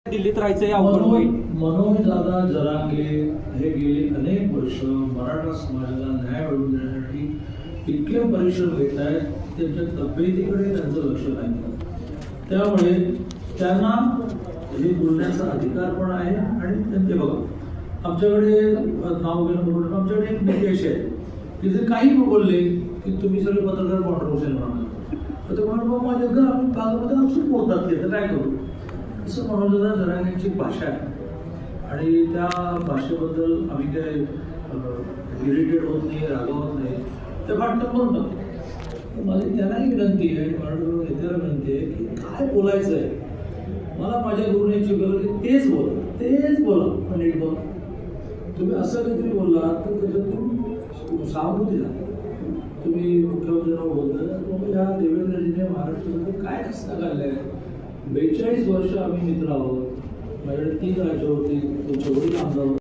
दिल्लीत राहायचं अवघड होईल. मनोजदादा जरांगे हे गेली अनेक वर्ष मराठा समाजाला न्याय मिळवून देण्यासाठी इतके परिश्रम घेत आहेत, त्यांच्या तब्येतीकडे त्यांचं लक्ष नाही. त्यामुळे त्यांना हे बोलण्याचा अधिकार पण आहे. आणि त्यांचे बघा, आमच्याकडे नाव घेणं म्हणून आमच्याकडे एक निकेश आहे की जे काही बोलले की तुम्ही सगळे पत्रकार कॉन्ट्रोवर्शियल म्हणा, तर म्हणून माझ्या घर आम्ही भागामध्ये असून बोलतात ते, तर काय करू. असं मनोजदादा जरांगेंची भाषा आहे आणि त्या भाषेबद्दल आम्ही काही इरिटेट होत नाही, रागवत नाही, ते भांडण बोलतात. माझी त्यांनाही विनंती आहे आणि मराठा नेत्याला विनंती आहे की काय बोलायचं आहे, मला माझ्या गुरुने शिकवलं की तेच बोला पण नीट बोला. तुम्ही असं काहीतरी बोलला तर त्याच्यातून सहानुभूती द्या. तुम्ही मुख्यमंत्र्यांना बोलता मग या देवेंद्रजीने महाराष्ट्रामध्ये काय कसं काढलं आहे. 42 वर्ष आम्ही मित्र आहोत. माझ्याकडे 3 राज्य होती, तुमच्या वडील आमदार होते.